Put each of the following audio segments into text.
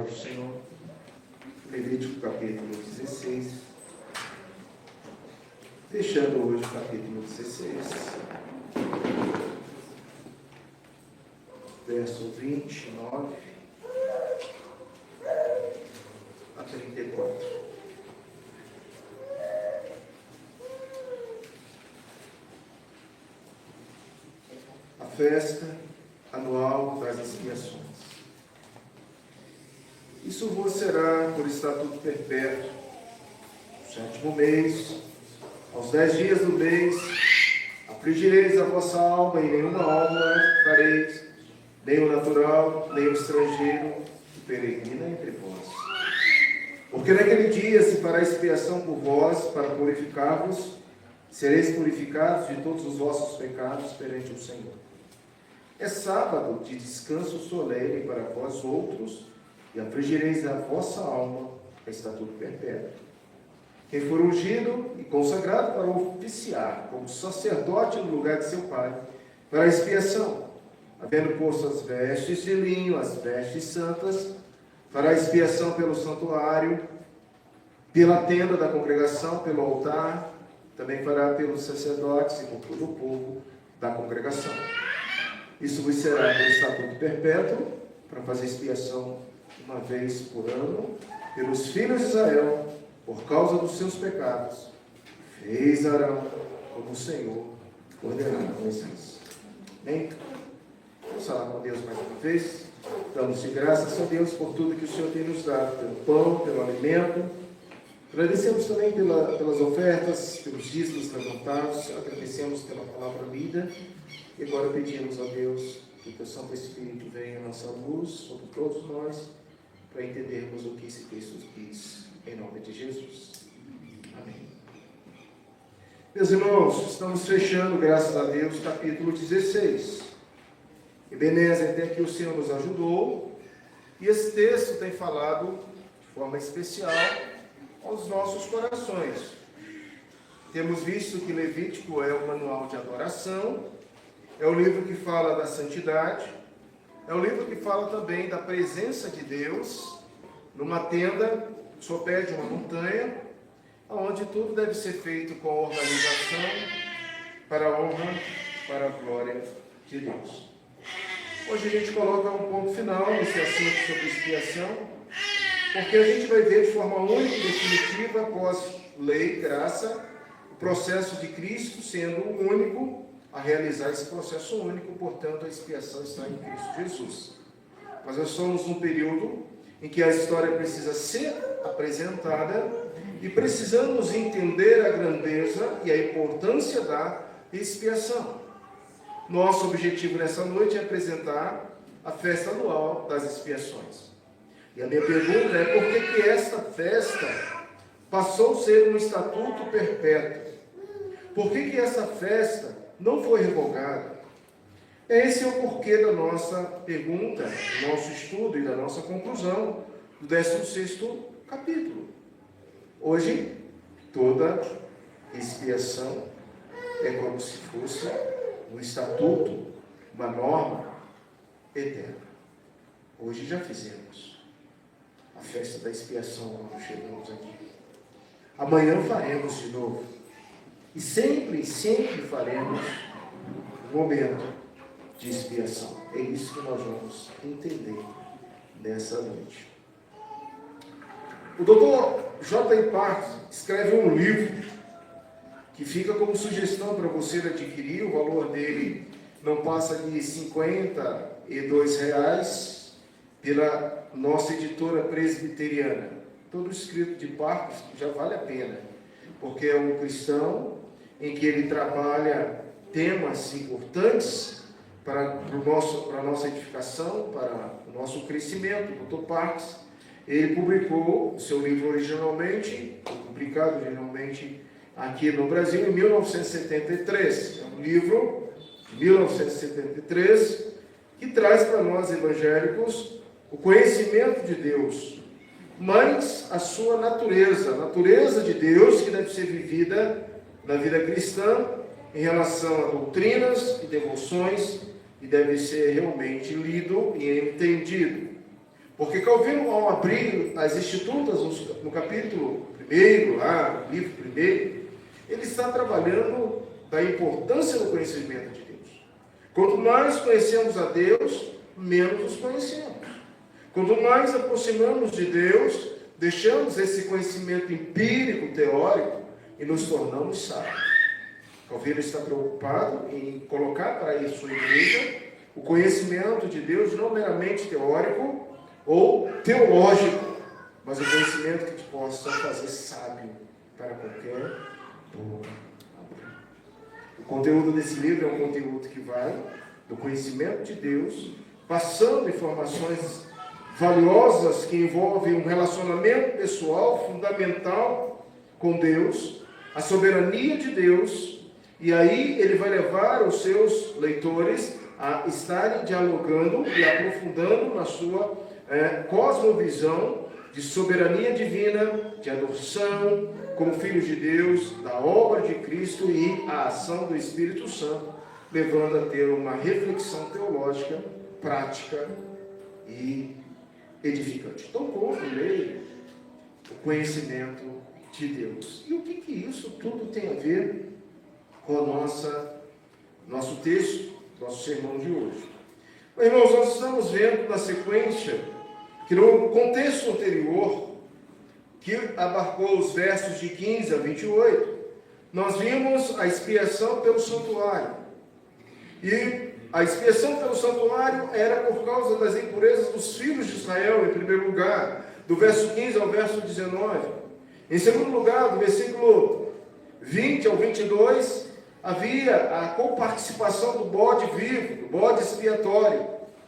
palavra do Senhor, Levítico capítulo 16, fechando hoje o capítulo 16, verso 29 a 34. A festa anual das expiações. Isso vos será por estatuto perpétuo, no 7º mês, aos 10 dias do mês, afligireis a vossa alma, e nenhuma alma fareis, nem o natural, nem o estrangeiro, que peregrina entre vós. Porque naquele dia se fará expiação por vós, para purificar-vos, sereis purificados de todos os vossos pecados perante o Senhor. É sábado de descanso solene para vós outros, e afligireis a vossa alma, é estatuto perpétuo. Quem for ungido e consagrado para oficiar como sacerdote no lugar de seu pai, para a expiação, havendo posto as vestes de linho, as vestes santas, fará expiação pelo santuário, pela tenda da congregação, pelo altar, também fará pelos sacerdotes e por todo o povo da congregação. Isso vos será por estatuto perpétuo, para fazer expiação uma vez por ano, pelos filhos de Israel, por causa dos seus pecados. Fez Arão como o Senhor ordenara a Moisés. Amém? Vamos falar com Deus mais uma vez. Damos-te graças a Deus por tudo que o Senhor tem nos dado, pelo pão, pelo alimento. Agradecemos também pelas ofertas, pelos dízimos levantados. Agradecemos pela palavra lida. E agora pedimos a Deus que o teu Santo Espírito venha a nossa luz sobre todos nós, para entendermos o que esse texto diz, em nome de Jesus. Amém. Meus irmãos, estamos fechando, graças a Deus, capítulo 16. Ebenezer, até aqui o Senhor nos ajudou, e esse texto tem falado de forma especial aos nossos corações. Temos visto que Levítico é o manual de adoração, é o livro que fala da santidade, é o livro que fala também da presença de Deus numa tenda, sob pé de uma montanha, onde tudo deve ser feito com organização, para a honra, para a glória de Deus. Hoje a gente coloca um ponto final nesse assunto sobre expiação, porque a gente vai ver de forma única e definitiva, após lei, graça, o processo de Cristo sendo o único a realizar esse processo único, portanto a expiação está em Cristo Jesus. Mas nós somos num período em que a história precisa ser apresentada e precisamos entender a grandeza e a importância da expiação. Nosso objetivo nessa noite é apresentar a festa anual das expiações. E a minha pergunta é: por que esta festa passou a ser um estatuto perpétuo? Por que essa festa não foi revogada? Esse é o porquê da nossa pergunta, do nosso estudo e da nossa conclusão do 16º capítulo. Hoje, toda expiação é como se fosse um estatuto, uma norma eterna. Hoje já fizemos a festa da expiação quando chegamos aqui. Amanhã faremos de novo. E sempre faremos um momento de expiação. É isso que nós vamos entender nessa noite. O Dr. J.I. Packer escreve um livro que fica como sugestão para você adquirir. O valor dele não passa de R$ 52 pela nossa editora presbiteriana. Todo escrito de Packer já vale a pena, porque é um cristão em que ele trabalha temas importantes para a nossa edificação, para o nosso crescimento. O Dr. Parks, ele publicou o seu livro publicado originalmente aqui no Brasil em 1973. É um livro de 1973 que traz para nós evangélicos o conhecimento de Deus, mas a sua natureza, a natureza de Deus que deve ser vivida na vida cristã em relação a doutrinas e devoções, e deve ser realmente lido e entendido. Porque Calvino, ao abrir as Institutas, no capítulo 1, lá, no livro 1, ele está trabalhando da importância do conhecimento de Deus. Quanto mais conhecemos a Deus, menos os conhecemos. Quanto mais aproximamos de Deus, deixamos esse conhecimento empírico, teórico, e nos tornamos sábios. Calvino está preocupado em colocar para a sua igreja o conhecimento de Deus não meramente teórico ou teológico, mas o conhecimento que te possa fazer sábio para qualquer boa obra. O conteúdo desse livro é um conteúdo que vai do conhecimento de Deus, passando informações valiosas que envolvem um relacionamento pessoal fundamental com Deus, a soberania de Deus, e aí ele vai levar os seus leitores a estarem dialogando e aprofundando na sua cosmovisão de soberania divina, de adoção como filhos de Deus, da obra de Cristo e a ação do Espírito Santo, levando a ter uma reflexão teológica, prática e edificante. Então, concluí o conhecimento de Deus. E o que isso tudo tem a ver com o nosso texto, nosso sermão de hoje? Mas, irmãos, nós estamos vendo na sequência que no contexto anterior, que abarcou os versos de 15 a 28, nós vimos a expiação pelo santuário. E a expiação pelo santuário era por causa das impurezas dos filhos de Israel, em primeiro lugar, do verso 15 ao verso 19. Em segundo lugar, do versículo 20 ao 22, havia a coparticipação do bode vivo, do bode expiatório.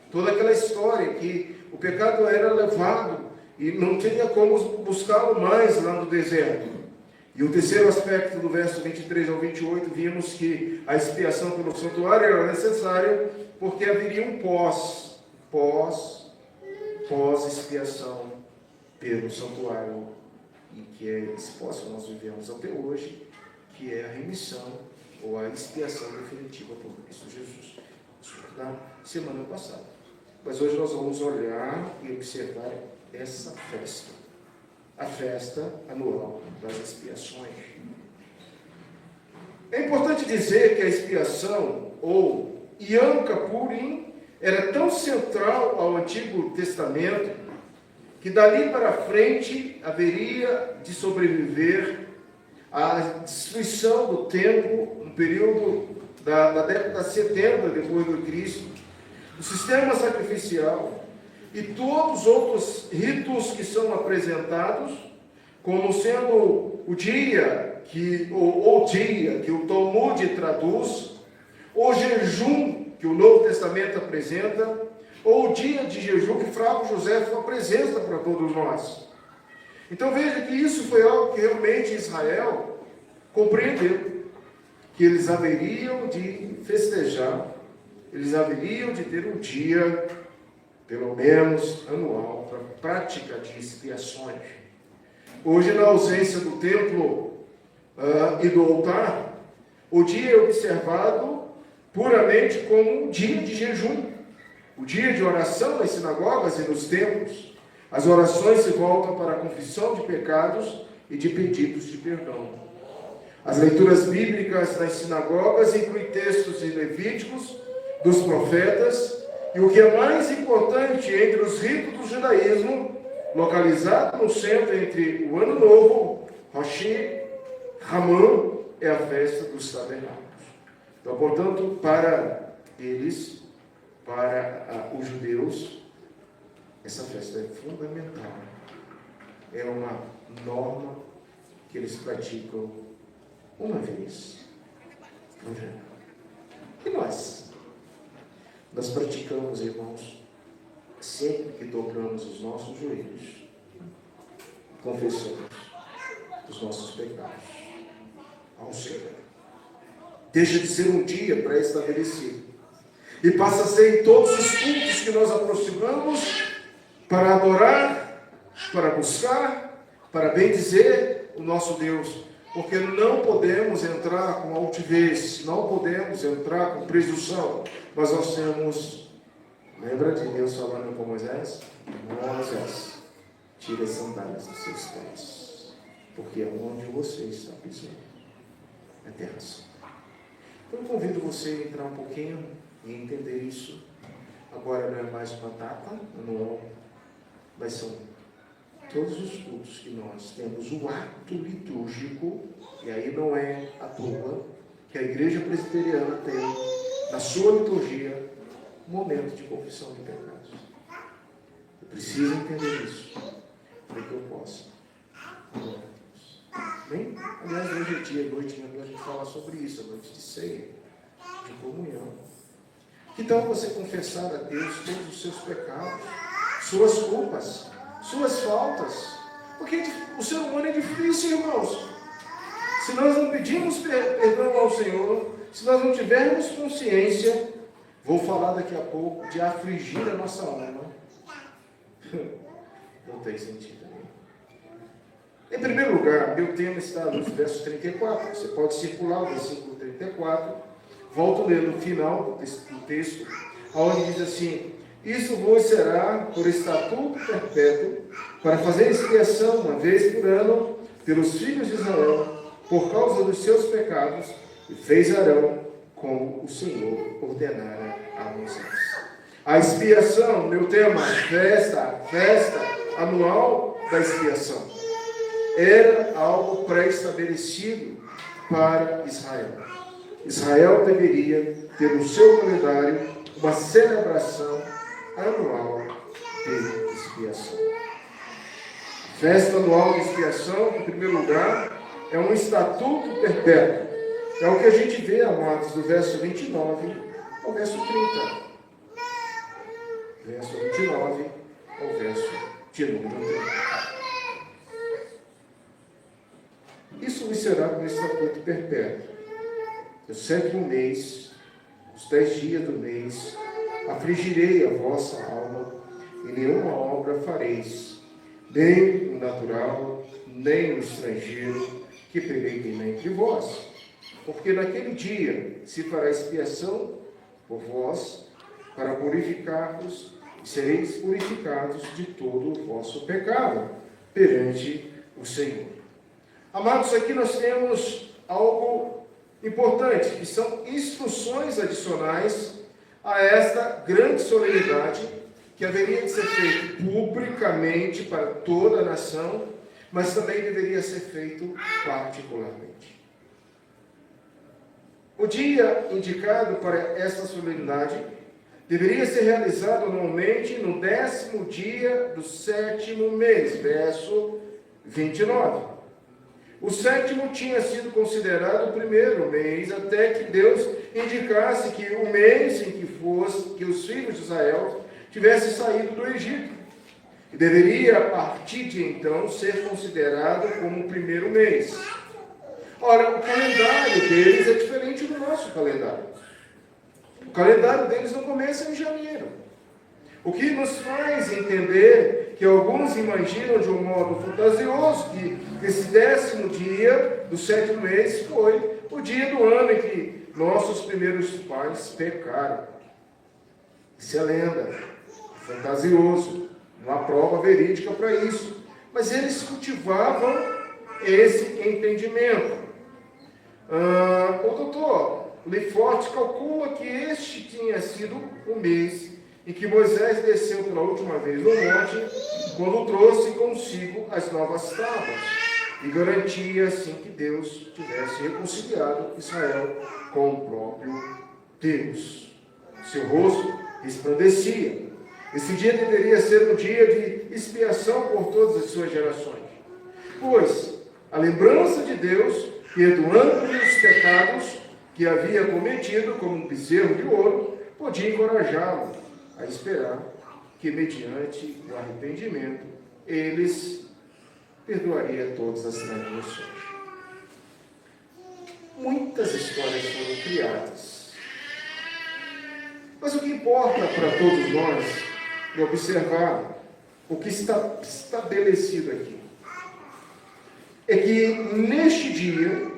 Toda aquela história que o pecado era levado e não tinha como buscá-lo mais lá no deserto. E o terceiro aspecto do verso 23 ao 28, vimos que a expiação pelo santuário era necessária porque haveria um pós-expiação pelo santuário, e que é esse pós que nós vivemos até hoje, que é a remissão ou a expiação definitiva por Cristo Jesus. Isso foi na semana passada. Mas hoje nós vamos olhar e observar essa festa, a festa anual das expiações. É importante dizer que a expiação, ou Yom Kippurim, era tão central ao Antigo Testamento, que dali para frente haveria de sobreviver a destruição do templo, no período da década 70 depois do Cristo, o sistema sacrificial e todos os outros ritos que são apresentados, como sendo o dia que o Talmud traduz, o jejum que o Novo Testamento apresenta, ou o dia de jejum que Flávio José apresenta para todos nós. Então veja que isso foi algo que realmente Israel compreendeu, que eles haveriam de festejar, eles haveriam de ter um dia, pelo menos anual, para prática de expiações. Hoje, na ausência do templo e do altar, o dia é observado puramente como um dia de jejum, o dia de oração nas sinagogas e nos templos. As orações se voltam para a confissão de pecados e de pedidos de perdão. As leituras bíblicas nas sinagogas incluem textos em Levíticos, dos profetas, e o que é mais importante entre os ritos do judaísmo, localizado no centro entre o Ano Novo, Rosh Hashanah, é a festa dos tabernáculos. Então, portanto, para eles, para os judeus, essa festa é fundamental. É uma norma que eles praticam uma vez por ano. E nós? Nós praticamos, irmãos, sempre que dobramos os nossos joelhos, confessamos os nossos pecados ao Senhor. Deixa de ser um dia pré-estabelecido e passa a ser em todos os cultos que nós aproximamos para adorar, para buscar, para bendizer o nosso Deus. Porque não podemos entrar com altivez, não podemos entrar com presunção, mas nós temos Lembra de Deus falando com Moisés? Moisés, tire as sandálias dos seus pés, porque aonde você está pisando é terra santa. Então eu convido você a entrar um pouquinho e entender isso. Agora não é mais uma data anual, mas são todos os cultos que nós temos o ato litúrgico, e aí não é à toa que a Igreja Presbiteriana tem na sua liturgia um momento de confissão de pecados. Eu preciso entender isso para que eu possa. Bem, aliás, hoje é dia, noite, a gente fala sobre isso, a noite de ceia, de comunhão. Que tal você confessar a Deus todos os seus pecados, suas culpas, suas faltas? Porque o ser humano é difícil, irmãos. Se nós não pedimos perdão ao Senhor, se nós não tivermos consciência, vou falar daqui a pouco de afligir a nossa alma. Não tem sentido. Em primeiro lugar, meu tema está no verso 34. Você pode circular o versículo 34. Volto a ler no final do texto, onde diz assim: isso vos será por estatuto perpétuo, para fazer expiação uma vez por ano pelos filhos de Israel, por causa dos seus pecados, e fez Arão como o Senhor ordenara a Moisés. A expiação, meu tema, festa anual da expiação, era algo pré-estabelecido para Israel. Israel deveria ter no seu calendário uma celebração anual de expiação. A festa anual de expiação, em primeiro lugar, é um estatuto perpétuo. É o que a gente vê, amados, do verso 29 ao verso 30. Verso 29 ao verso de número 30. Isso lhe será um estatuto perpétuo. No 7º mês, os 10 dias do mês, afligirei a vossa alma, e nenhuma obra fareis, nem o natural, nem o estrangeiro, que peregrina entre vós. Porque naquele dia se fará expiação por vós, para purificar-vos, e sereis purificados de todo o vosso pecado perante o Senhor. Amados, aqui nós temos algo importante, que são instruções adicionais a esta grande solenidade, que haveria de ser feito publicamente para toda a nação, mas também deveria ser feito particularmente. O dia indicado para esta solenidade deveria ser realizado anualmente no 10º dia do 7º mês, verso 29. O 7º tinha sido considerado o primeiro mês, até que Deus indicasse que o mês em que os filhos de Israel tivessem saído do Egito. E deveria, a partir de então, ser considerado como o primeiro mês. Ora, o calendário deles é diferente do nosso calendário. O calendário deles não começa em janeiro. O que nos faz entender que alguns imaginam de um modo fantasioso que esse 10º dia do 7º mês foi o dia do ano em que nossos primeiros pais pecaram. Isso é lenda, fantasioso, não há prova verídica para isso. Mas eles cultivavam esse entendimento. O doutor Lefort calcula que este tinha sido o mês em que Moisés desceu pela última vez no monte, quando trouxe consigo as novas tábuas, e garantia assim que Deus tivesse reconciliado Israel com o próprio Deus. Seu rosto resplandecia. Esse dia deveria ser um dia de expiação por todas as suas gerações, pois a lembrança de Deus perdoando-lhe os pecados que havia cometido como um bezerro de ouro, podia encorajá-lo a esperar que, mediante o arrependimento, eles perdoariam todas as transgressões. Muitas histórias foram criadas, mas o que importa para todos nós é observar o que está estabelecido aqui. É que neste dia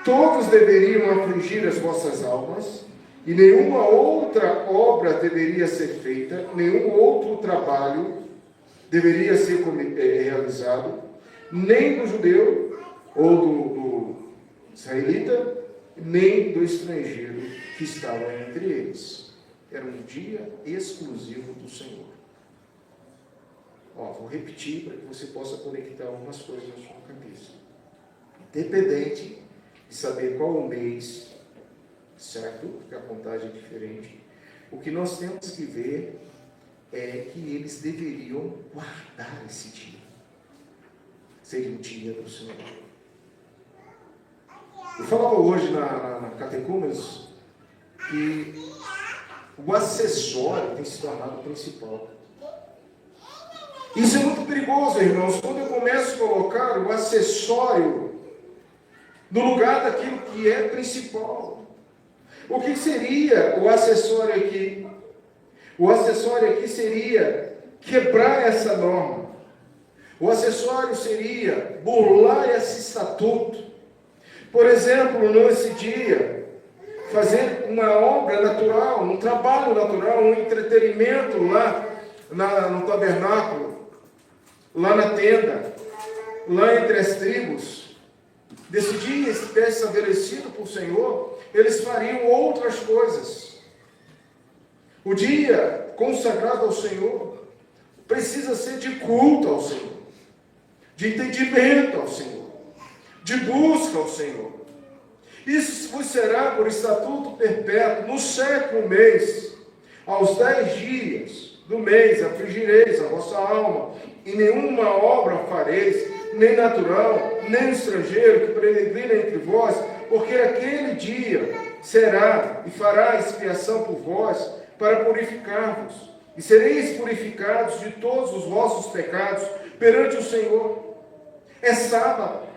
todos deveriam afligir as vossas almas, e nenhuma outra obra deveria ser feita, nenhum outro trabalho deveria ser realizado, nem do judeu ou do israelita, nem do estrangeiro que estava entre eles. Era um dia exclusivo do Senhor. Vou repetir para que você possa conectar algumas coisas na sua cabeça. Independente de saber qual o mês, certo? Porque a contagem é diferente. O que nós temos que ver é que eles deveriam guardar esse dia. Seria o dia do Senhor. Eu falava hoje na catecúmenos que o acessório tem se tornado o principal. Isso é muito perigoso, irmãos, quando eu começo a colocar o acessório no lugar daquilo que é principal. O que seria o acessório aqui? O acessório aqui seria quebrar essa norma. O acessório seria burlar esse estatuto. Por exemplo, nesse dia, fazer uma obra natural, um trabalho natural, um entretenimento lá no tabernáculo, lá na tenda, lá entre as tribos. Desse dia estabelecido por Senhor, eles fariam outras coisas. O dia consagrado ao Senhor precisa ser de culto ao Senhor, de entendimento ao Senhor, de busca ao Senhor. Isso vos será por estatuto perpétuo, no 7º mês, aos 10 dias do mês, afligireis a vossa alma, e nenhuma obra fareis, nem natural, nem estrangeiro que peregrina entre vós, porque aquele dia será e fará expiação por vós, para purificar-vos, e sereis purificados de todos os vossos pecados perante o Senhor. É sábado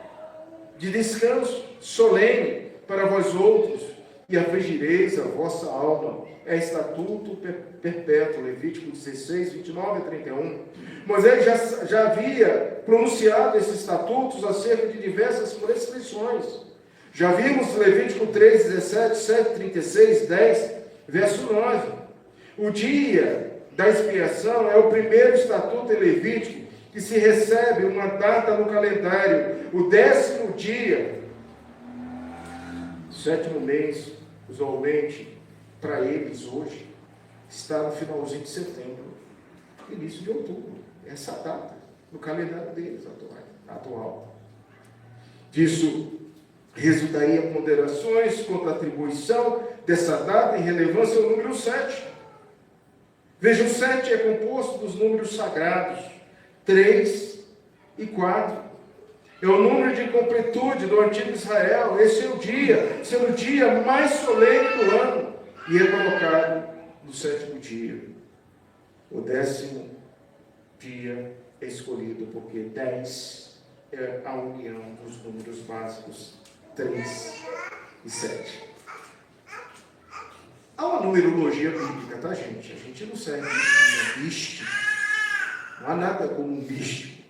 de descanso solene para vós outros, e afligireis a vossa alma. É estatuto perpétuo, Levítico 16, 29 a 31. Moisés já havia pronunciado esses estatutos acerca de diversas prescrições. Já vimos Levítico 3, 17, 7, 36, 10, verso 9. O dia da expiação é o primeiro estatuto em Levítico que se recebe uma data no calendário, o 10º dia, 7º mês, usualmente, para eles hoje, está no finalzinho de setembro, início de outubro. Essa data, no calendário deles atual. Disso resultaria ponderações quanto à atribuição dessa data em relevância ao número 7. Veja, o 7 é composto dos números sagrados, 3 e 4. É o número de completude do antigo Israel. Esse é o dia, sendo o dia mais solene do ano. E é colocado no 7º dia. O 10º dia é escolhido porque 10 é a união dos números básicos 3 e 7. Há uma numerologia bíblica, tá, gente? A gente não serve como místico. Não há nada como um místico.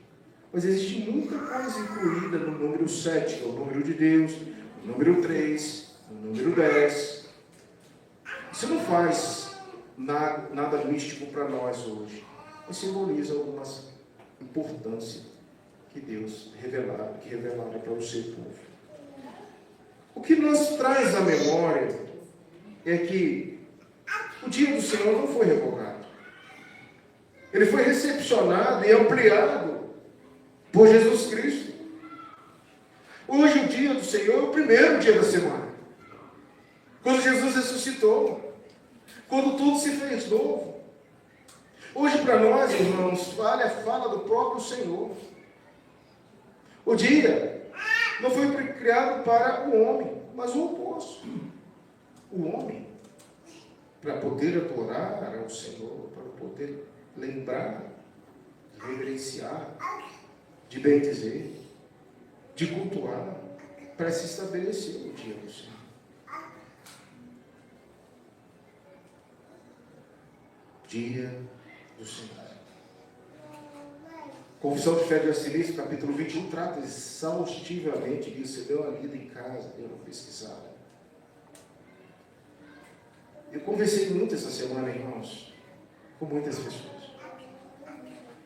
Mas existe muita coisa incluída no número 7, que é o número de Deus, no número 3, no número 10. Isso não faz nada místico para nós hoje, mas simboliza algumas importâncias que Deus revelaram para o seu povo. O que nos traz à memória é que o dia do Senhor não foi revogado. Ele foi recepcionado e ampliado por Jesus Cristo. Hoje o dia do Senhor é o primeiro dia da semana. Quando Jesus ressuscitou. Quando tudo se fez novo. Hoje para nós, irmãos, vale a fala do próprio Senhor. O dia não foi criado para o homem, mas o oposto. O homem, para poder adorar ao Senhor, para poder lembrar, reverenciar, de bem dizer, de cultuar, para se estabelecer o dia do Senhor. Dia do Senhor. Confissão de Fé de Arcebispo, capítulo 21, trata exaustivamente disso. Você deu uma lida em casa, deu uma pesquisada. Eu conversei muito essa semana, irmãos, com muitas pessoas.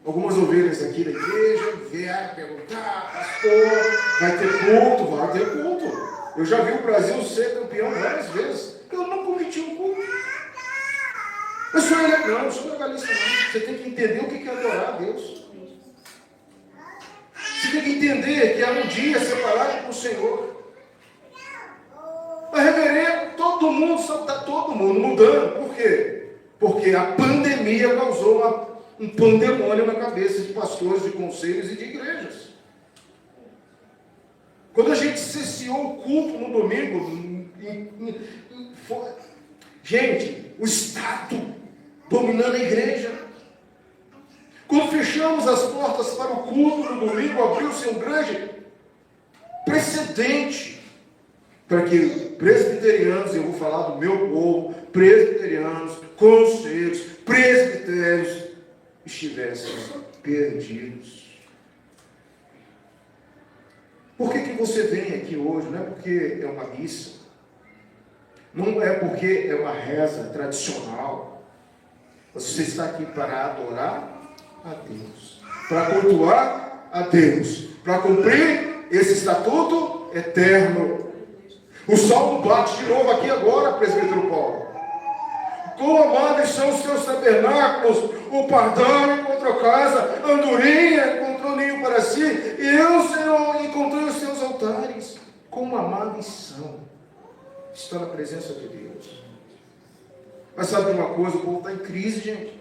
Algumas ovelhas aqui da igreja vieram perguntar: pastor, vai ter culto? Vai ter culto. Eu já vi o Brasil ser campeão várias vezes. Eu não cometi um culto. Eu sou não, eu sou legalista não. Você tem que entender o que é adorar a Deus. Você tem que entender que há um dia separado para o Senhor. Mas, reverendo, todo mundo está mudando. Por quê? Porque a pandemia causou um pandemônio na cabeça de pastores, de conselhos e de igrejas. Quando a gente cessou o culto no domingo, gente, o Estado dominando a igreja. Quando fechamos as portas para o culto no domingo, abriu-se um grande precedente para que presbiterianos, eu vou falar do meu povo, presbiterianos, conselhos, presbitérios, estivessem perdidos. Por que você vem aqui hoje? Não é porque é uma missa, não é porque é uma reza tradicional. Você está aqui para adorar a Deus, para cultuar a Deus, para cumprir esse estatuto eterno. O salmo bate de novo aqui agora, presbítero Paulo. Quão amáveis são os teus tabernáculos, o pardal encontrou casa, a andorinha encontrou ninho para si, e eu, Senhor, encontrei os teus altares. Quão amáveis são. Está na presença de Deus. Mas sabe de uma coisa? O povo está em crise, gente.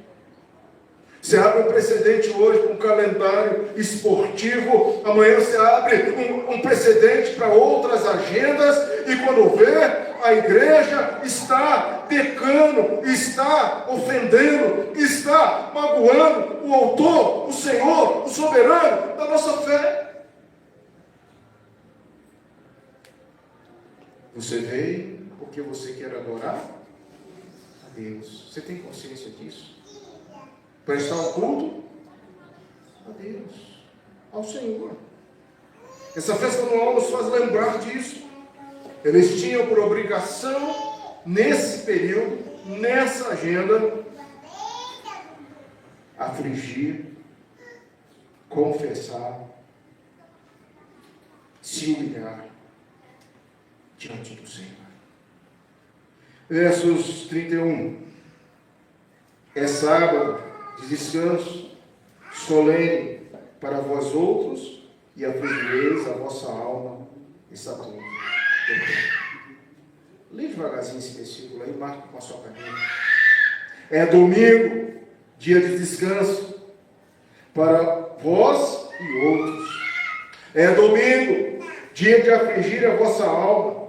Você abre um precedente hoje para um calendário esportivo, amanhã você abre um precedente para outras agendas, e quando vê, a igreja está pecando, está ofendendo, está magoando o autor, o Senhor, o soberano da nossa fé. Você veio porque você quer adorar a Deus. Você tem consciência disso? Prestar um culto a Deus, ao Senhor. Essa festa anual nos faz lembrar disso. Eles tinham por obrigação, nesse período, nessa agenda, afligir, confessar, se humilhar diante do Senhor. Versos 31. É sábado de descanso, solene para vós outros, e afligireis a vossa alma e Saturno. Lê devagarzinho esse versículo aí, marque com a sua caneta. É domingo, dia de descanso, para vós e outros. É domingo, dia de afligir a vossa alma.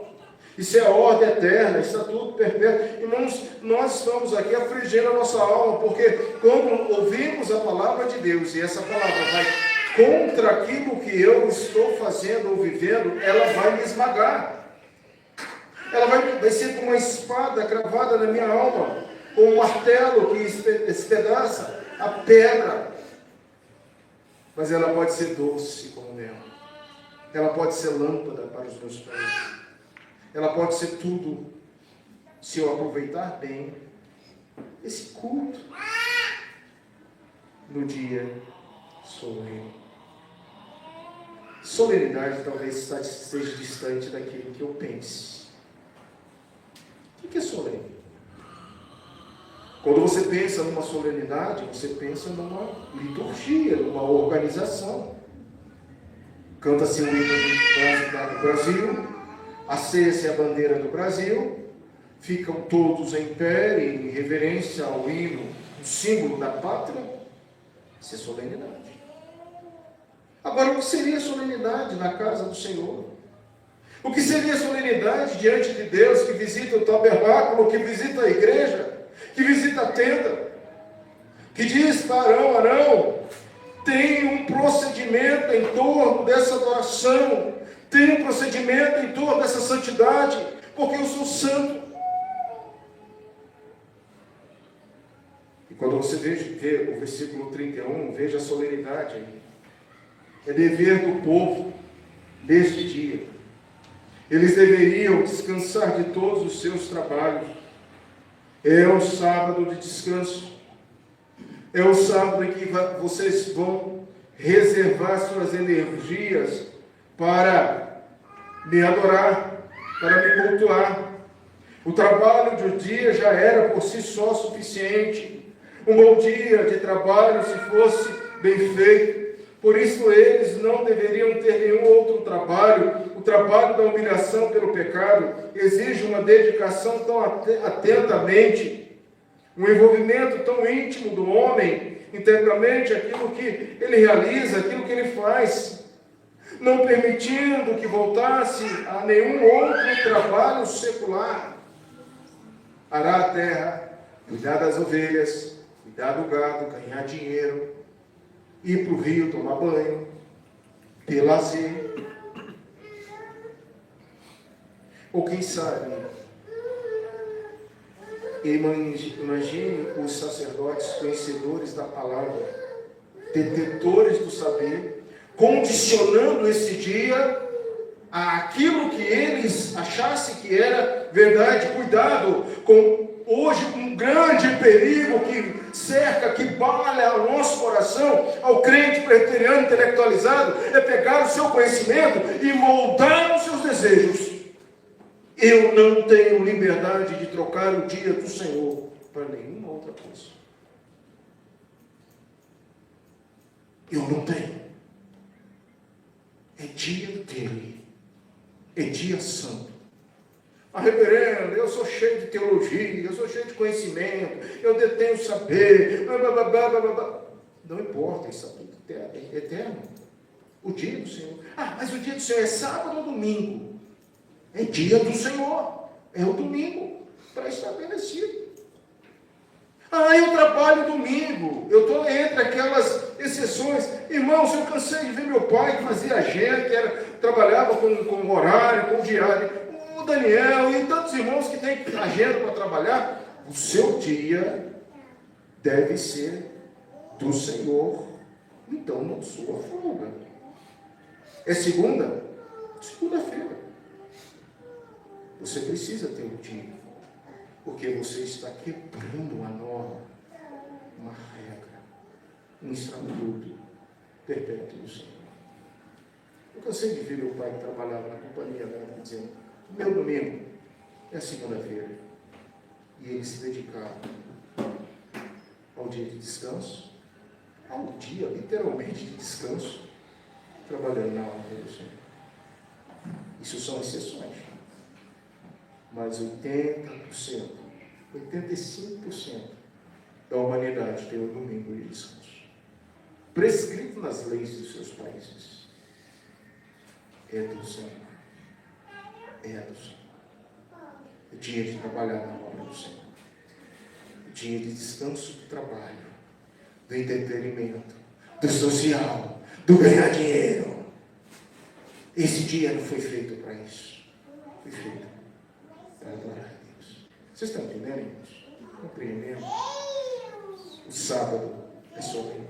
Isso é a ordem eterna, estatuto perpétuo. E nós estamos aqui afligindo a nossa alma, porque quando ouvimos a palavra de Deus, e essa palavra vai contra aquilo que eu estou fazendo ou vivendo, ela vai me esmagar. Ela vai ser como uma espada cravada na minha alma, ou um martelo que espedaça a pedra. Mas ela pode ser doce como mel. Ela pode ser lâmpada para os meus pés. Ela pode ser tudo, se eu aproveitar bem esse culto no dia solene. Solenidade talvez esteja distante daquilo que eu pense. O que é solene? Quando você pensa numa solenidade, você pensa numa liturgia, numa organização. Canta-se o hino do Brasil, aceia-se a bandeira do Brasil, ficam todos em pé em reverência ao hino, o símbolo da pátria. Isso é solenidade. Agora, o que seria solenidade na casa do Senhor? O que seria solenidade diante de Deus, que visita o tabernáculo, que visita a igreja, que visita a tenda, que diz para Arão, tem um procedimento em torno dessa adoração, tem um procedimento em torno dessa santidade, porque eu sou santo. E quando você vê o versículo 31, veja a solenidade aí. É dever do povo neste dia. Eles deveriam descansar de todos os seus trabalhos. É o sábado de descanso. É o sábado em que vocês vão reservar suas energias para me adorar, para me cultuar. O trabalho de um dia já era por si só suficiente. Um bom dia de trabalho, se fosse bem feito. Por isso eles não deveriam ter nenhum outro trabalho. O trabalho da humilhação pelo pecado exige uma dedicação tão atentamente, um envolvimento tão íntimo do homem, integralmente aquilo que ele realiza, aquilo que ele faz, não permitindo que voltasse a nenhum outro trabalho secular. Arar a terra, cuidar das ovelhas, cuidar do gado, ganhar dinheiro, ir para o rio tomar banho, ter lazer. Ou quem sabe, imagine os sacerdotes conhecedores da palavra, detentores do saber, condicionando esse dia àquilo que eles achassem que era verdade. Cuidado com hoje um grande perigo que cerca, que bala o nosso coração, ao crente preteriano intelectualizado, é pegar o seu conhecimento e moldar os seus desejos. Eu não tenho liberdade de trocar o dia do Senhor para nenhuma outra coisa. Eu não tenho. É dia dele. É dia santo. Mas, reverendo, eu sou cheio de teologia, eu sou cheio de conhecimento, eu detenho saber, blá, blá, blá, blá, blá. Não importa, isso é eterno. O dia do Senhor. Mas o dia do Senhor é sábado ou domingo? É dia do Senhor. É o domingo. Está estabelecido. Eu trabalho domingo. Eu estou entre aquelas exceções. Irmãos, eu cansei de ver meu pai que fazia agenda, trabalhava com horário, com diário. O Daniel e tantos irmãos que têm agenda para trabalhar. O seu dia deve ser do Senhor. Então, não sua folga. É segunda? Segunda-feira. Você precisa ter um dia, porque você está quebrando uma norma, uma regra, um estatuto perpétuo do Senhor. Eu cansei de ver meu pai que trabalhava na companhia dela, dizendo: meu domingo é segunda-feira. E ele se dedicava ao dia de descanso, ao dia literalmente de descanso, trabalhando na obra do Senhor. Isso são exceções. Mas 80%, 85% da humanidade tem o domingo de descanso, prescrito nas leis dos seus países. É do Senhor. É do Senhor. É dia de trabalhar na obra do Senhor. É dia de descanso do trabalho, do entretenimento, do social, do ganhar dinheiro. Esse dia não foi feito para isso. Foi feito para adorar a Deus. Vocês estão entendendo, irmãos? Compreendendo? O sábado é solene.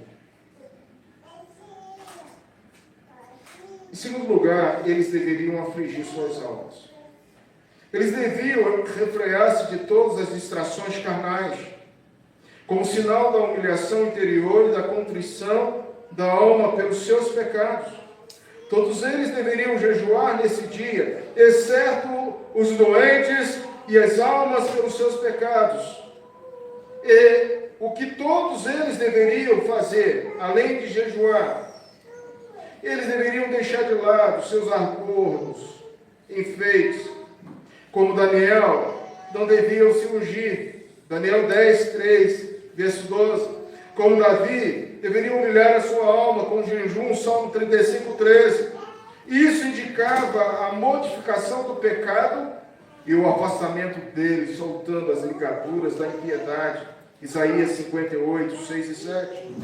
Em segundo lugar, eles deveriam afligir suas almas. Eles deviam refrear-se de todas as distrações carnais, como sinal da humilhação interior e da contrição da alma pelos seus pecados. Todos eles deveriam jejuar nesse dia, exceto os doentes e as almas pelos seus pecados. E o que todos eles deveriam fazer, além de jejuar, eles deveriam deixar de lado seus acordos, enfeites, como Daniel, não deviam se ungir. Daniel 10, 3, verso 12. Como Davi, deveriam humilhar a sua alma com jejum, Salmo 35, 13. Isso indicava a modificação do pecado e o afastamento dele, soltando as ligaduras da impiedade. Isaías 58, 6 e 7.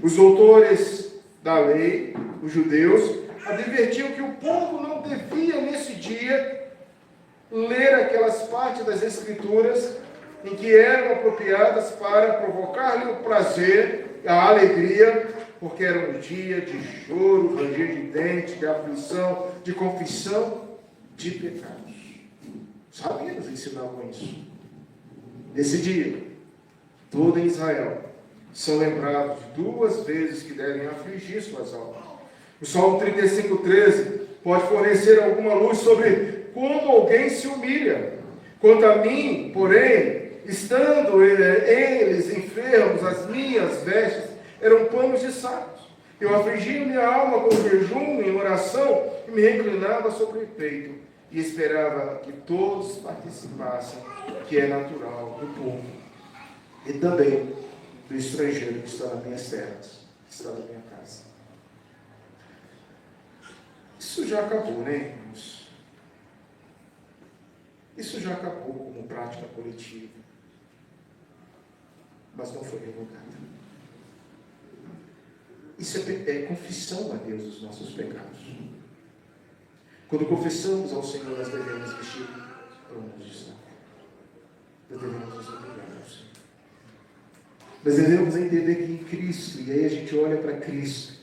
Os autores da lei, os judeus, advertiam que o povo não devia, nesse dia, ler aquelas partes das Escrituras em que eram apropriadas para provocar-lhe o prazer, a alegria, porque era um dia de choro, ranger de dentes, de aflição, de confissão de pecados. Os rabinos ensinavam isso. Nesse dia, todo em Israel são lembrados 2 vezes que devem afligir suas almas. O Salmo 35:13 pode fornecer alguma luz sobre como alguém se humilha. Quanto a mim, porém, estando eles enfermos, as minhas vestes eram panos de sacos. Eu afligia minha alma com jejum e oração e me reclinava sobre o peito e esperava que todos participassem, que é natural do povo e também do estrangeiro que está nas minhas terras, que está na minha casa. Isso já acabou, né, irmãos? Isso já acabou como prática coletiva, mas não foi revogada. Isso é confissão a Deus dos nossos pecados. Quando confessamos ao Senhor, nós devemos vestir panos de saco. Nós devemos nos humilhar ao Senhor. Nós devemos entender que em Cristo, e aí a gente olha para Cristo,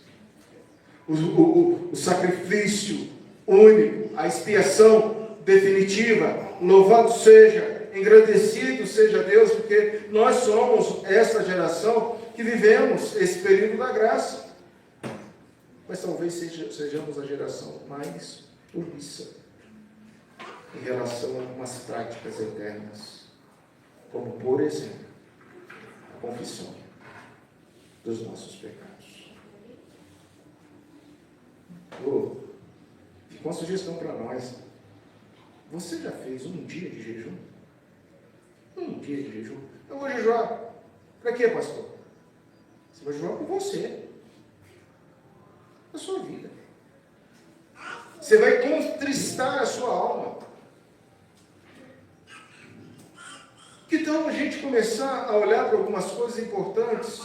o sacrifício único, a expiação definitiva, louvado seja, engrandecido seja Deus, porque nós somos essa geração que vivemos esse período da graça. Mas talvez sejamos a geração mais omissa em relação a algumas práticas eternas, como, por exemplo, a confissão dos nossos pecados. Fica uma sugestão para nós. Você já fez um dia de jejum? Um dia de jejum? Eu vou jejuar. Para quê, pastor? Você vai jejuar por você. A sua vida. Você vai contristar a sua alma. Que tal a gente começar a olhar para algumas coisas importantes,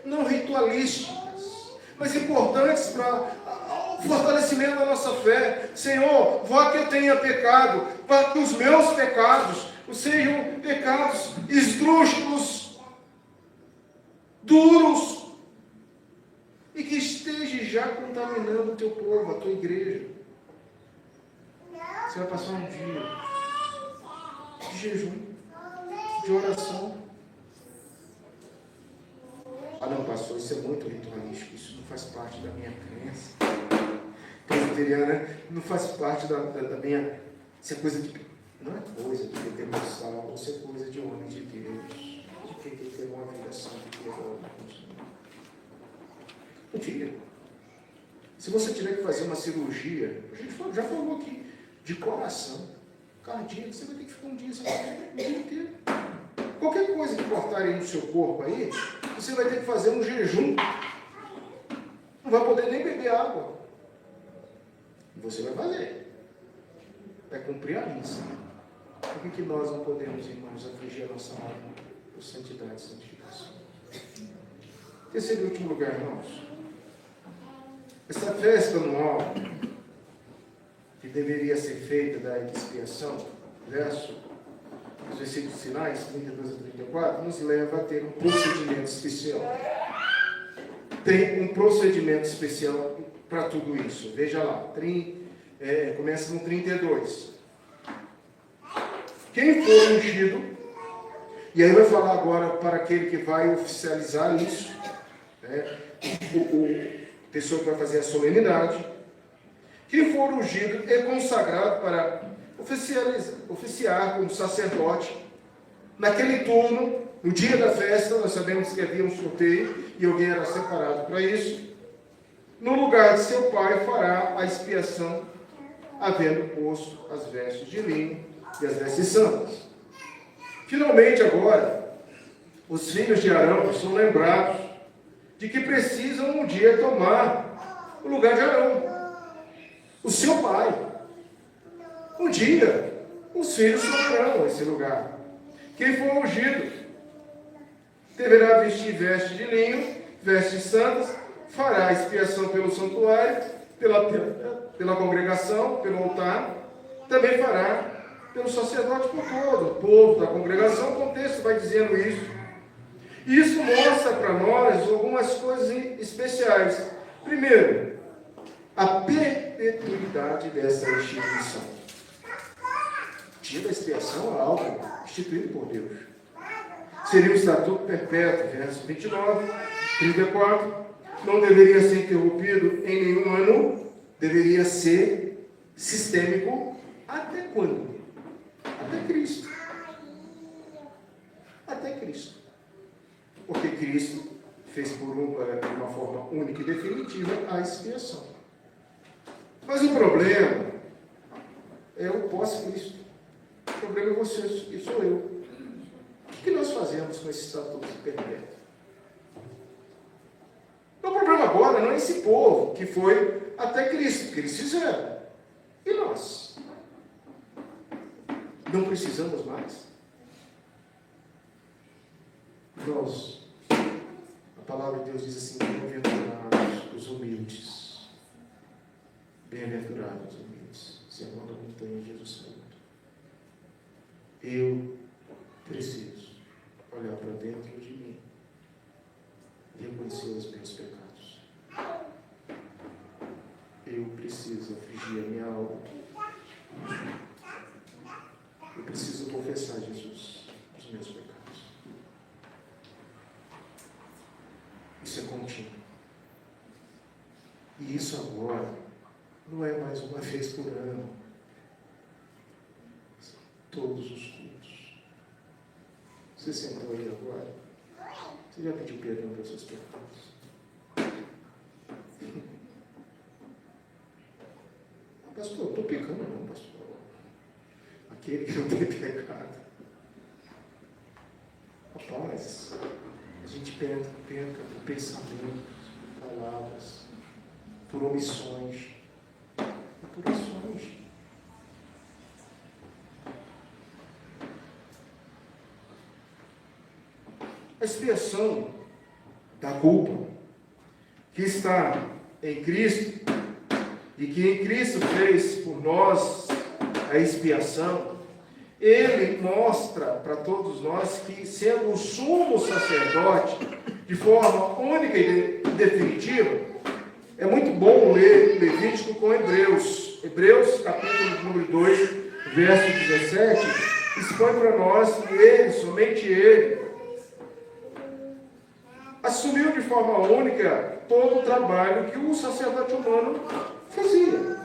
não ritualísticas, mas importantes para o fortalecimento da nossa fé. Senhor, vá que eu tenha pecado, para que os meus pecados sejam pecados esdrúxulos, duros, e que esteja já contaminando o teu povo, a tua igreja. Você vai passar um dia de jejum, de oração. Ah não, pastor, isso é muito ritualístico, isso não faz parte da minha crença presbiteriana, não faz parte da minha... Isso é coisa de... Não é coisa de pentecostal, isso é coisa de homem de Deus, de quem tem uma vida santa que leva um dia. Se você tiver que fazer uma cirurgia, a gente já falou aqui, de coração, cardíaco, você vai ter que ficar um dia sem comer, o dia inteiro. Qualquer coisa que cortarem no seu corpo aí, você vai ter que fazer um jejum. Não vai poder nem beber água. E você vai fazer. Vai cumprir a missa. Por que nós não podemos, irmãos, afligir a nossa alma por santidade e santificação? Terceiro e último lugar, irmãos. Essa festa anual, que deveria ser feita da expiação, os versículos finais, 32 a 34, nos leva a ter um procedimento especial. Tem um procedimento especial para tudo isso. Veja lá, começa no 32. Quem for ungido, e aí vai falar agora para aquele que vai oficializar isso, né? A pessoa que vai fazer a solenidade. Quem for ungido é consagrado para oficiar como sacerdote. Naquele turno, no dia da festa, nós sabemos que havia um sorteio e alguém era separado para isso. No lugar de seu pai fará a expiação, havendo posto as vestes de linho e as vestes santas. Finalmente, agora, os filhos de Arão são lembrados de que precisam um dia tomar o lugar de Arão, o seu pai. Um dia, os filhos tomarão esse lugar. Quem for ungido deverá vestir vestes de linho, vestes santas, fará expiação pelo santuário, pela congregação, pelo altar, também fará pelo sacerdote por todo o povo da congregação. O contexto vai dizendo isso. E isso mostra para nós algumas coisas especiais. Primeiro, a perpetuidade dessa instituição. O dia da expiação é algo instituído por Deus. Seria um estatuto perpétuo, verso 29, 34. Não deveria ser interrompido em nenhum ano, deveria ser sistêmico até quando? Até Cristo. Até Cristo. Porque Cristo fez por uma forma única e definitiva a expiação. Mas o problema é o pós-Cristo. O problema é você e sou eu. O que nós fazemos com esse estatuto perpétuo? O problema agora não é esse povo que foi até Cristo, que eles fizeram. E nós? Não precisamos mais? Nós, a palavra de Deus diz assim: bem-aventurados os humildes. Bem-aventurados os humildes, serão da montanha de Jesus Cristo. Eu preciso olhar para dentro de mim e reconhecer os meus pecados. Eu preciso afligir a minha alma. Eu preciso confessar a Jesus os meus pecados. Isso é contínuo. E isso agora não é mais uma vez por ano. Todos os cultos. Você sentou aí agora? Você já pediu perdão pelos seus pecados? Pastor, eu estou pecando não, pastor. Aquele que não tem pecado. Rapaz, a gente peca por pensamentos, palavras, por omissões e por ações. A expiação da culpa que está em Cristo e que em Cristo fez por nós a expiação, ele mostra para todos nós que, sendo o sumo sacerdote de forma única e definitiva, é muito bom ler Levítico com Hebreus. Hebreus, capítulo número 2, verso 17, expõe para nós que ele, somente ele, assumiu de forma única todo o trabalho que o sacerdote humano fazia.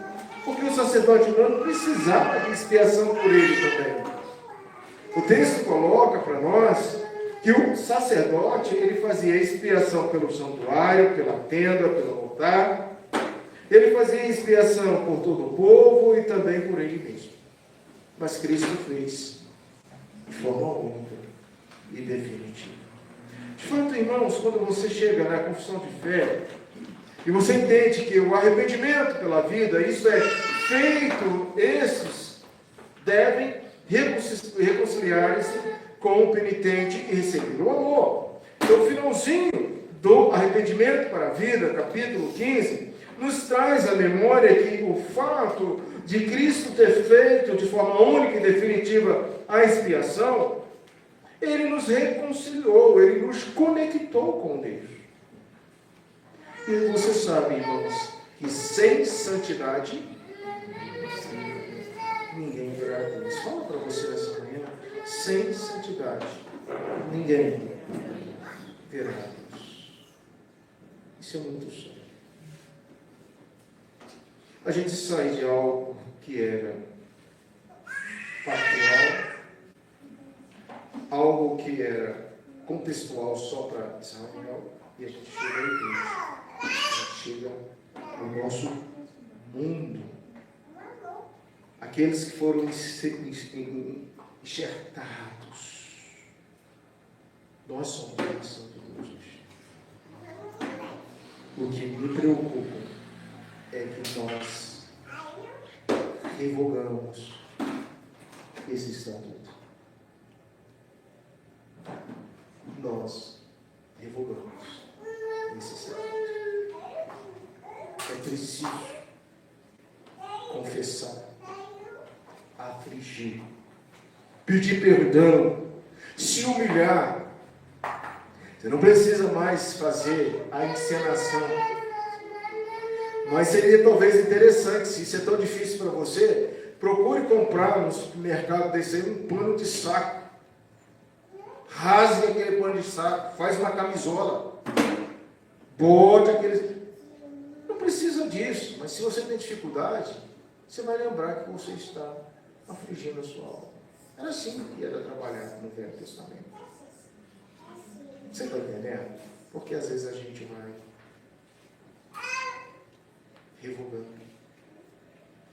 Porque o sacerdote humano precisava de expiação por ele também. O texto coloca para nós que o sacerdote, ele fazia expiação pelo santuário, pela tenda, pelo altar. Ele fazia expiação por todo o povo e também por ele mesmo. Mas Cristo fez de forma única e definitiva. De fato, irmãos, quando você chega na confissão de fé e você entende que o arrependimento pela vida, isso é feito, esses devem reconciliar-se com o penitente e receber o amor. Então, o finalzinho do arrependimento para a vida, capítulo 15, nos traz à memória que o fato de Cristo ter feito de forma única e definitiva a expiação, ele nos reconciliou, ele nos conectou com Deus. E você sabe, irmãos, que sem santidade ninguém verá Deus. Fala para você nessa manhã, sem santidade ninguém verá Deus. Isso é muito sério. A gente sai de algo que era factual, algo que era contextual só para Israel, e a gente chega à igreja, a gente chega ao nosso mundo. Aqueles que foram enxertados. Nós somos a nação de Deus. O que me preocupa é que nós revogamos esse estatuto. Nós revogamos esse estatuto. É preciso confessar, afligir, pedir perdão, se humilhar. Você não precisa mais fazer a encenação. Mas seria talvez interessante, se isso é tão difícil para você, procure comprar no supermercado desse aí um pano de saco. rasgue aquele pano de saco, faz uma camisola, bote aqueles... Não precisa disso, mas se você tem dificuldade, você vai lembrar que você está afligindo a sua alma. Era assim que era trabalhado no Velho Testamento. Você está entendendo? Porque às vezes a gente vai revogando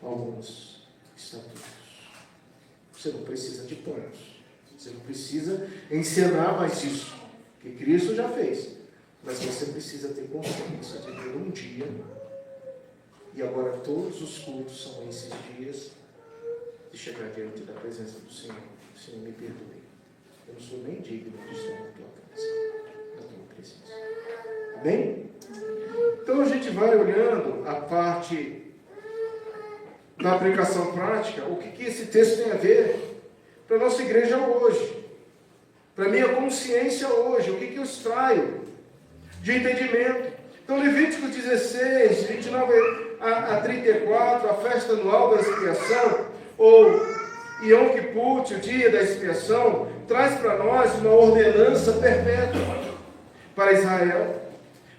alguns estatutos. Você não precisa de planos. Você não precisa ensinar mais isso, que Cristo já fez. Mas você precisa ter consciência de ter um dia, e agora todos os cultos são esses dias, de chegar diante da presença do Senhor. Senhor, me perdoe. Eu não sou nem digno de estar na tua casa, na tua presença. Amém? Então a gente vai olhando a parte da aplicação prática, o que esse texto tem a ver para a nossa igreja hoje, para a minha consciência hoje, o que eu extraio de entendimento. Então, Levíticos 16, 29 a 34, a festa anual da expiação, ou Yom Kippur, o dia da expiação, traz para nós uma ordenança perpétua para Israel,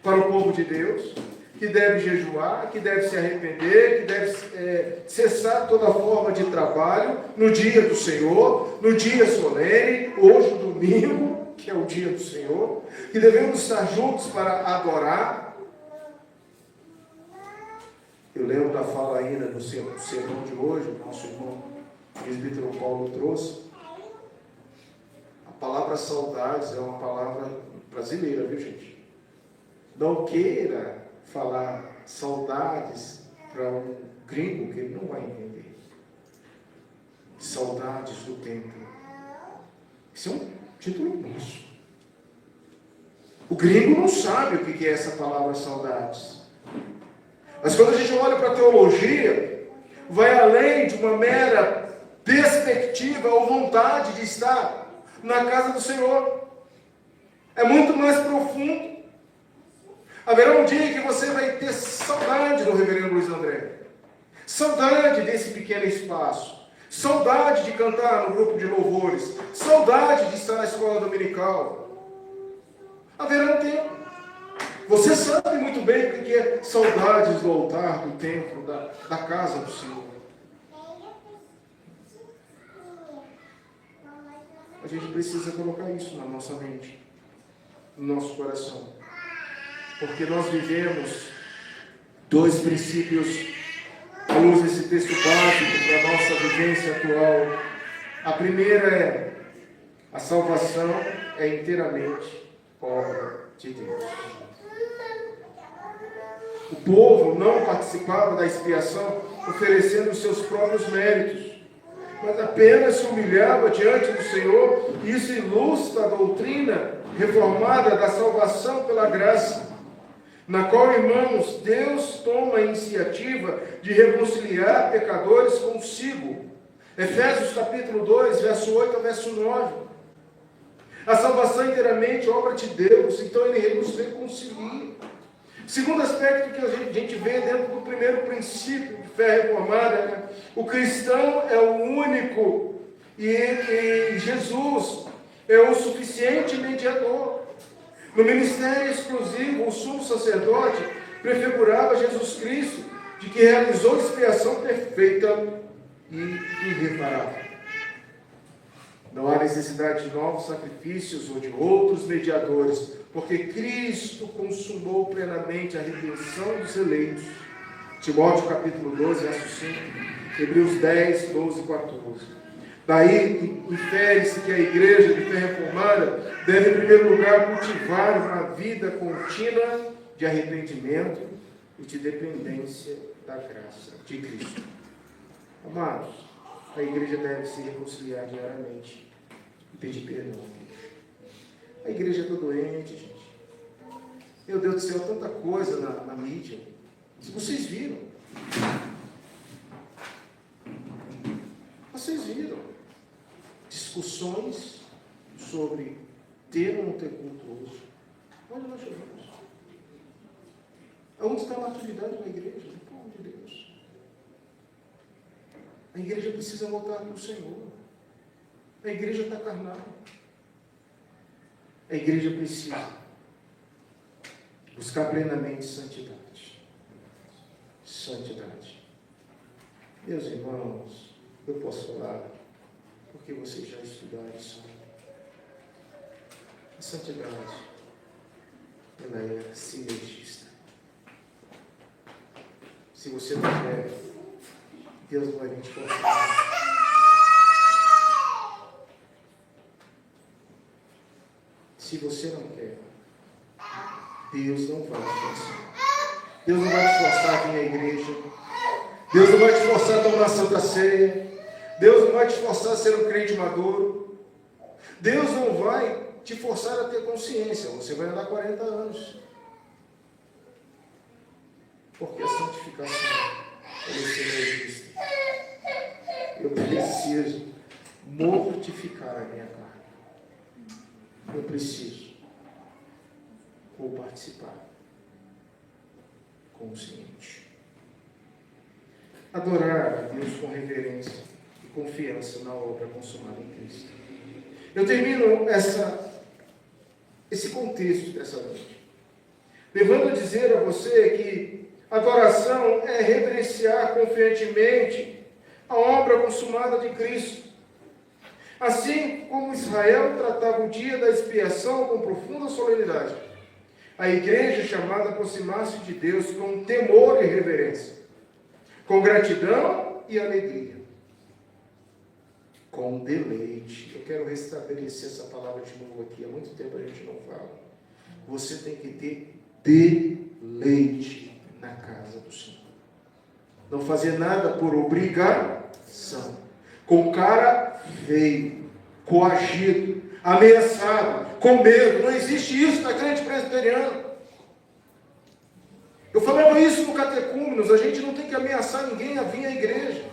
para o povo de Deus, que deve jejuar, que deve se arrepender, que deve cessar toda forma de trabalho no dia do Senhor, no dia solene, hoje, domingo, que é o dia do Senhor, que devemos estar juntos para adorar. Eu lembro da fala ainda no sermão de hoje, o nosso irmão presbítero Paulo trouxe. A palavra saudades é uma palavra brasileira, viu, gente? Não queira falar saudades para um gringo que ele não vai entender. Saudades do tempo. Isso é um título nosso. O gringo não sabe o que é essa palavra saudades. Mas quando a gente olha para a teologia, vai além de uma mera perspectiva ou vontade de estar na casa do Senhor. É muito mais profundo. Haverá um dia que você vai ter saudade do reverendo Luiz André. Saudade desse pequeno espaço. Saudade de cantar no grupo de louvores. Saudade de estar na escola dominical. Haverá um tempo. Você sabe muito bem o que é saudades do altar, do templo, da casa do Senhor. A gente precisa colocar isso na nossa mente, no nosso coração. Porque nós vivemos dois princípios à luz desse texto básico para a nossa vivência atual. A primeira é: a salvação é inteiramente obra de Deus. O povo não participava da expiação oferecendo os seus próprios méritos, mas apenas se humilhava diante do Senhor. Isso ilustra a doutrina reformada da salvação pela graça, na qual, irmãos, Deus toma a iniciativa de reconciliar pecadores consigo. Efésios capítulo 2, verso 8 a verso 9. A salvação é inteiramente obra de Deus, então Ele nos reconcilia. Segundo aspecto que a gente vê dentro do primeiro princípio de fé reformada, o cristão é o único e Jesus é o suficiente mediador. No ministério exclusivo, o sumo sacerdote prefigurava Jesus Cristo, de que realizou expiação perfeita e irreparável. Não há necessidade de novos sacrifícios ou de outros mediadores, porque Cristo consumou plenamente a redenção dos eleitos. Timóteo capítulo 12, verso 5, Hebreus 10, 12 e 14. Daí infere-se que a igreja de fé reformada deve, em primeiro lugar, cultivar uma vida contínua de arrependimento e de dependência da graça de Cristo. Amados, a igreja deve se reconciliar diariamente e pedir perdão. A igreja está doente, gente. Meu Deus do céu, tanta coisa na mídia. Se vocês viram. Vocês viram. Discussões sobre ter ou não ter culto hoje. Onde nós chegamos? Aonde está a maturidade da igreja? Do povo de Deus. A igreja precisa voltar para o Senhor. A igreja está carnal. A igreja precisa buscar plenamente santidade. Santidade. Meus irmãos, eu posso falar, porque vocês já estudaram isso. A santidade, ela é sinergista. Se você não quer, Deus não vai vir te forçar. Se você não quer, Deus não vai te forçar. Deus não vai te forçar a vir à igreja. Deus não vai te forçar a tomar a Santa Ceia. Deus não vai te forçar a ser um crente maduro. Deus não vai te forçar a ter consciência. Você vai andar 40 anos. Porque a santificação é sinergista. Eu preciso mortificar a minha carne. Eu preciso participar consciente. Adorar a Deus com reverência e confiança na obra consumada em Cristo. Eu termino esse contexto dessa noite, levando a dizer a você que adoração é reverenciar confiantemente a obra consumada de Cristo. Assim como Israel tratava o dia da expiação com profunda solenidade, a igreja é chamada a aproximar-se de Deus com temor e reverência, com gratidão e alegria, com deleite. Eu quero restabelecer essa palavra de novo aqui, há muito tempo a gente não fala. Você tem que ter deleite na casa do Senhor. Não fazer nada por obrigação, com cara feio, coagido, ameaçado, com medo. Não existe isso na crente presbiteriana. Eu falava isso no catecúmenos, a gente não tem que ameaçar ninguém a vir à igreja.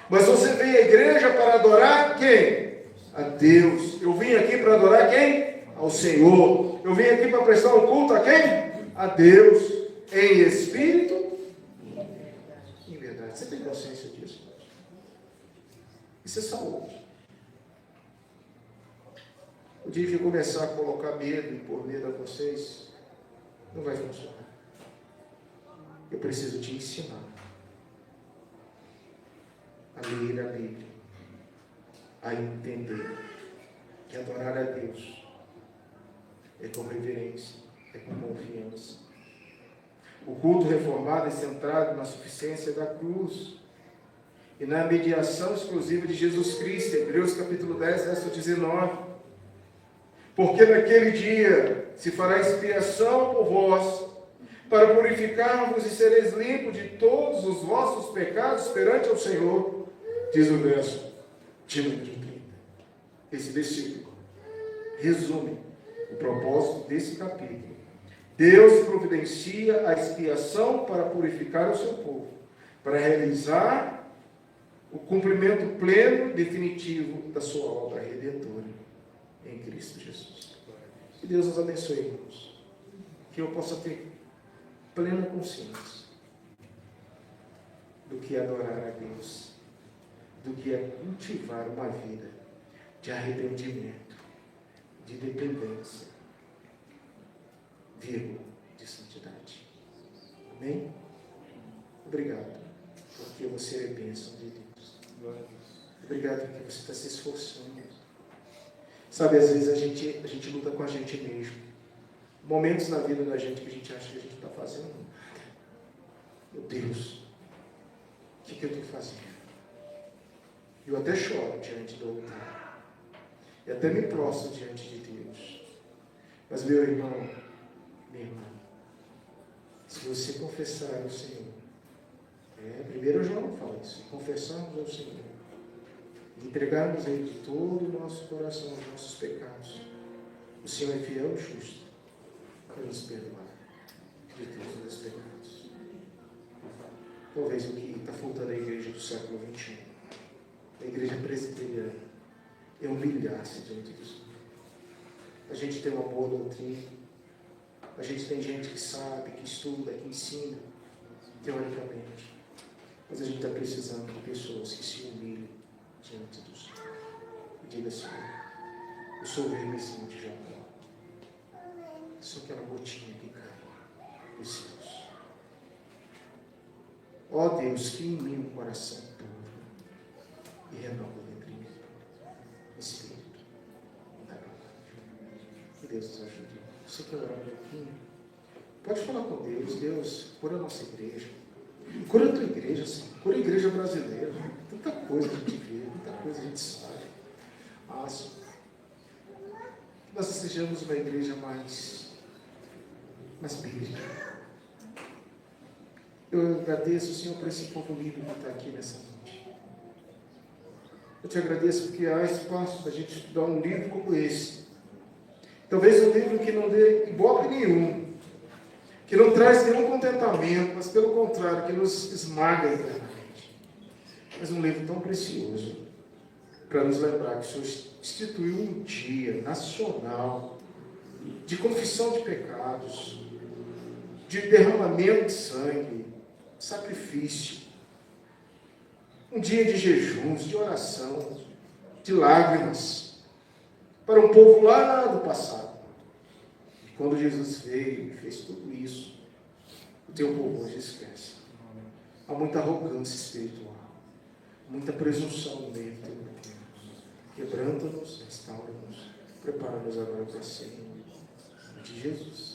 Mas você vem à igreja para adorar quem? A Deus. Eu vim aqui para adorar quem? Ao Senhor. Eu vim aqui para prestar um culto a quem? A Deus. Em espírito e em verdade. Você tem consciência disso? Isso é saúde. O dia que eu começar a colocar medo e pôr medo a vocês, não vai funcionar. Eu preciso te ensinar a ler a Bíblia, a entender que adorar a Deus é com reverência, é com confiança. O culto reformado é centrado na suficiência da cruz e na mediação exclusiva de Jesus Cristo. Hebreus capítulo 10, verso 19. Porque naquele dia se fará expiação por vós, para purificar-vos e sereis limpos de todos os vossos pecados perante ao Senhor, diz o verso de número 30. Esse versículo resume o propósito desse capítulo. Deus providencia a expiação para purificar o seu povo, para realizar o cumprimento pleno e definitivo da sua obra redentora em Cristo Jesus. Que Deus nos abençoe, irmãos. Que eu possa ter plena consciência do que é adorar a Deus, do que é cultivar uma vida de arrependimento, de dependência, de santidade. Amém? Obrigado, porque você é bênção de Deus. Obrigado porque você está se esforçando. Sabe, às vezes a gente luta com a gente mesmo. Momentos na vida da gente que a gente acha que a gente está fazendo nada. Meu Deus, o que eu tenho que fazer? Eu até choro diante do altar. E até me prostro diante de Deus. Mas meu irmão, minha irmã, se você confessar ao Senhor, 1 João fala isso, confessarmos ao Senhor, entregarmos a Ele todo o nosso coração, os nossos pecados, o Senhor é fiel e justo para nos perdoar de todos os pecados. Talvez o que está faltando à igreja do século XXI, a igreja presbiteriana, é humilhar-se diante do Senhor. A gente tem uma boa doutrina, a gente tem gente que sabe, que estuda, que ensina, teoricamente, mas a gente está precisando de pessoas que se humilhem diante do Senhor. E diga, Senhor, eu sou o vermezinho de Jacó. só aquela gotinha que cai dos céus. Ó Deus, que em mim um coração puro e renova dentro de mim espírito da verdade. Que Deus nos ajude. Você quer orar um pouquinho? Pode falar com Deus. Deus, cura a nossa igreja. Cura a tua igreja, Senhor. Cura a igreja brasileira. Tanta coisa a gente vê, tanta coisa a gente sabe. Senhor, que nós sejamos uma igreja mais bíblica. Eu agradeço, Senhor, por esse povo lindo que está aqui nessa noite. Eu te agradeço porque há espaço para a gente estudar um livro como esse. Talvez um livro que não dê ibope nenhum, que não traz nenhum contentamento, mas pelo contrário, que nos esmaga internamente. Mas um livro tão precioso para nos lembrar que o Senhor instituiu um dia nacional de confissão de pecados, de derramamento de sangue, sacrifício, um dia de jejuns, de oração, de lágrimas, para um povo lá do passado. E quando Jesus veio e fez tudo isso, o teu povo hoje esquece. Há muita arrogância espiritual, muita presunção no meio do teu povo. Quebranta-nos, restaura-nos, prepara-nos agora para ser de Jesus.